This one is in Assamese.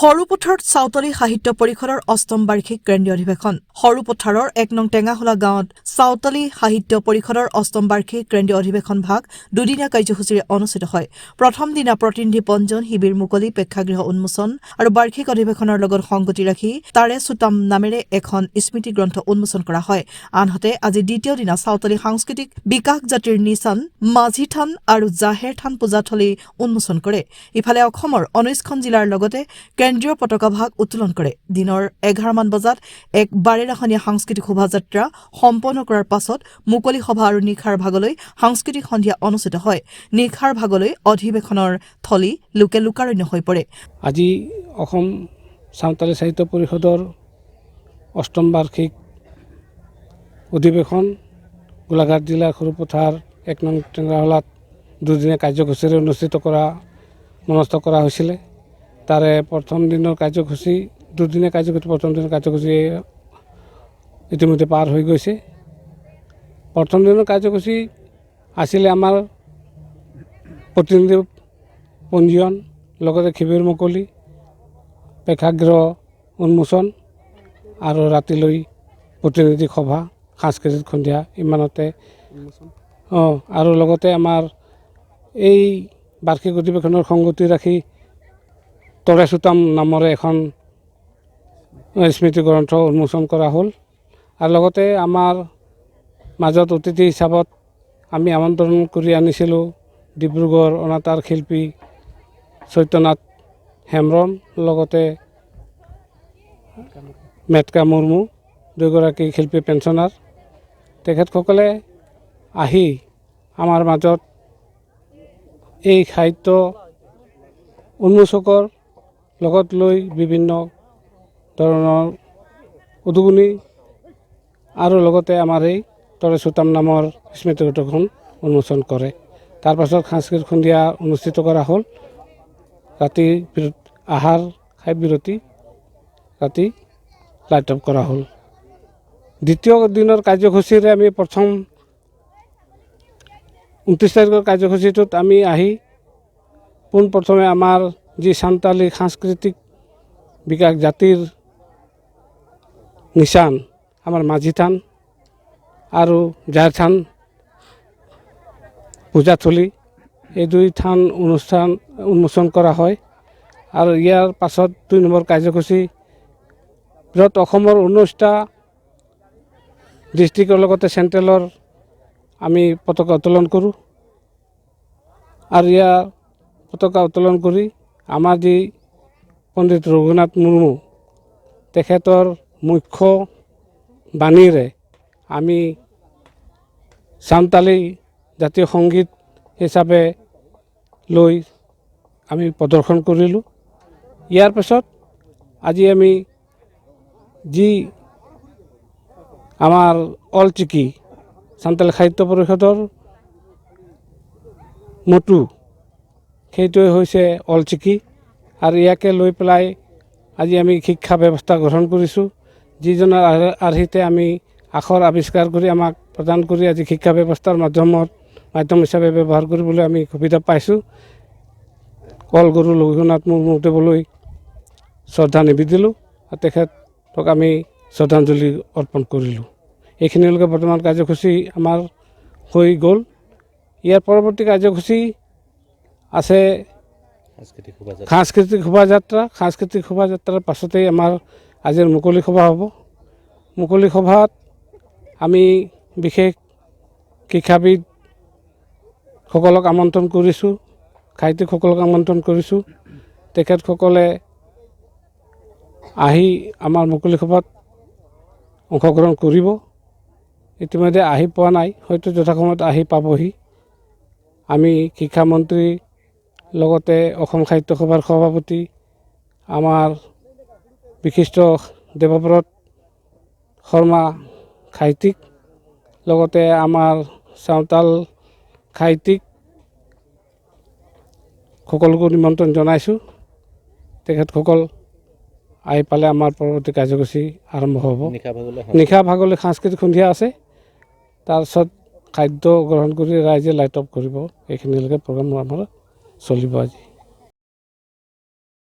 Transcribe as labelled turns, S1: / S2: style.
S1: সৰুপথাৰত চাওতালী সাহিত্য পৰিষদৰ অষ্টম বাৰ্ষিক কেন্দ্ৰীয় অধিৱেশন সৰুপথাৰৰ ১ নং টেঙাহোলা গাঁৱত চাওতালী সাহিত্য পৰিষদৰ অষ্টম বাৰ্ষিক কেন্দ্ৰীয় অধিৱেশন ভাগ দুদিনীয়া কাৰ্যসূচীৰে অনুষ্ঠিত হয়। প্ৰথম দিনা প্ৰতিনিধি পঞ্জীয়ন শিবিৰ মুকলি প্ৰেক্ষাগৃহ উন্মোচন আৰু বাৰ্ষিক অধিৱেশনৰ লগত সংগতি ৰাখি তাৰে চুতাম নামেৰে এখন স্মৃতি গ্ৰন্থ উন্মোচন কৰা হয়। আনহাতে আজি দ্বিতীয় দিনা চাওতালী সাংস্কৃতিক বিকাশ জাতিৰ নিচান মাঝি থান আৰু জাহেৰ থান পূজাথলী উন্মোচন কৰে। ইফালে অসমৰ ১৯খন জিলাৰ লগতে কেন্দ্ৰীয় পতাকা ভাগ উত্তোলন কৰে। দিনৰ ১১ মান বজাত এক বাৰেৰাখনীয়া সাংস্কৃতিক শোভাযাত্ৰা সম্পন্ন কৰাৰ পাছত মুকলি সভা আৰু নিশাৰ ভাগলৈ সাংস্কৃতিক সন্ধিয়া অনুষ্ঠিত হয়। নিশাৰ ভাগলৈ অধিৱেশনৰ থলী লোকে লোকাৰণ্য হৈ পৰে।
S2: আজি অসম চাওতালী সাহিত্য পৰিষদৰ অষ্টম বাৰ্ষিক অধিৱেশন গোলাঘাট জিলাৰ সৰুপথাৰ ১ নং টেঙাহোলাত দুদিনীয়া কাৰ্যসূচীৰে অনুষ্ঠিত কৰা মনস্থ কৰা হৈছিলে। তাৰে প্ৰথম দিনৰ কাৰ্যসূচী দুদিনীয়া কাৰ্যসূচী প্ৰথম দিনৰ কাৰ্যসূচী ইতিমধ্যে পাৰ হৈ গৈছে। প্ৰথম দিনৰ কাৰ্যসূচী আছিলে আমাৰ প্ৰতিনিধি পঞ্জীয়ন লগতে শিবিৰ মুকলি প্ৰেক্ষাগৃহ উন্মোচন আৰু ৰাতিলৈ প্ৰতিনিধি সভা সাংস্কৃতিক সন্ধিয়া ইমানতে আৰু লগতে আমাৰ এই বাৰ্ষিক অধিৱেশনৰ সংগতি ৰাখি তৰে চুতাম নামৰে এখন স্মৃতি গ্ৰন্থ উন্মোচন কৰা হ'ল। আৰু লগতে আমাৰ মাজত অতিথি হিচাপত আমি আমন্ত্ৰণ কৰি আনিছিলোঁ ডিব্ৰুগড় অনাতাঁৰ শিল্পী চৈত্যনাথ হেমব্ৰম লগতে মেটকা মুৰ্মু দুয়োগৰাকী শিল্পী পেঞ্চনাৰ। তেখেতসকলে আহি আমাৰ মাজত এই সাহিত্য উন্মোচকৰ লগত লৈ বিভিন্ন ধৰণৰ উদ্গনি আৰু লগতে আমাৰ এই তৰে চুতাম নামৰ স্মৃতি গ্ৰন্থখন উন্মোচন কৰে। তাৰ পাছত সাংস্কৃতিক সন্ধিয়া অনুষ্ঠিত কৰা হ'ল। ৰাতি আহাৰ খাই বিৰতি ৰাতি লাইট অফ কৰা হ'ল। দ্বিতীয় দিনৰ কাৰ্যসূচীৰে আমি প্ৰথম ২৯ তাৰিখৰ কাৰ্যসূচীটোত আমি আহি পোনপ্ৰথমে আমাৰ যি চাওতালী সাংস্কৃতিক বিকাশ জাতিৰ নিচান আমাৰ মাঝি থান আৰু জাহেৰ থান পূজাথলী এই দুই থান উন্মোচন কৰা হয়। আৰু ইয়াৰ পাছত ২ নম্বৰ কাৰ্যসূচী য'ত অসমৰ ১৯টা ডিষ্ট্ৰিক্টৰ লগতে চেণ্ট্ৰেলৰ আমি পতাকা উত্তোলন কৰোঁ। আৰু ইয়াৰ পতাকা উত্তোলন কৰি আমাৰ যি পণ্ডিত ৰঘুনাথ মুৰ্মু তেখেতৰ মুখ্য বাণীৰে আমি চাওতালী জাতীয় সংগীত হিচাপে লৈ আমি প্ৰদৰ্শন কৰিলোঁ। ইয়াৰ পাছত আজি আমি যি আমাৰ অলচিকি চাওতালী সাহিত্য পৰিষদৰ মটো সেইটোৱে হৈছে অলচিকি আৰু ইয়াকে লৈ পেলাই আজি আমি শিক্ষা ব্যৱস্থা গ্ৰহণ কৰিছোঁ। যিজনৰ আৰ্হিতে আমি আখৰ আৱিষ্কাৰ কৰি আমাক প্ৰদান কৰি আজি শিক্ষা ব্যৱস্থাৰ মাধ্যম হিচাপে ব্যৱহাৰ কৰিবলৈ আমি সুবিধা পাইছোঁ। কলগুৰু ৰঘুনাথ মুৰ্মুদেৱলৈ শ্ৰদ্ধা নিবেদিলোঁ আৰু তেখেতক আমি শ্ৰদ্ধাঞ্জলি অৰ্পণ কৰিলোঁ। এইখিনিলৈকে বৰ্তমান কাৰ্যসূচী আমাৰ হৈ গ'ল। ইয়াৰ পৰৱৰ্তী কাৰ্যসূচী আছে সাংস্কৃতিক শোভাযাত্ৰা। সাংস্কৃতিক শোভাযাত্ৰাৰ পাছতেই আমাৰ আজিৰ মুকলি সভা হ'ব। মুকলি সভাত আমি বিশেষ শিক্ষাবিদসকলক আমন্ত্ৰণ কৰিছোঁ, সাহিত্যিকসকলক আমন্ত্ৰণ কৰিছোঁ। তেখেতসকলে আহি আমাৰ মুকলি সভাত অংশগ্ৰহণ কৰিব। ইতিমধ্যে আহি পোৱা নাই, হয়তো যথাসময়ত আহি পাবহি। আমি শিক্ষামন্ত্ৰী লগতে অসম সাহিত্য সভাৰ সভাপতি আমাৰ বিশিষ্ট দেৱব্ৰত শৰ্মা সাহিত্যিক লগতে আমাৰ চাওতাল সাহিত্যিক সকলোকো নিমন্ত্ৰণ জনাইছোঁ। তেখেতসকল আহি পালে আমাৰ পৰৱৰ্তী কাৰ্যসূচী আৰম্ভ হ'ব। নিশা ভাগলৈ সাংস্কৃতিক সন্ধিয়া আছে। তাৰপিছত খাদ্য গ্ৰহণ কৰি ৰাইজে লাইট অফ কৰিব। এইখিনিলৈকে প্ৰগ্ৰাম আমাৰ চলিব আজি।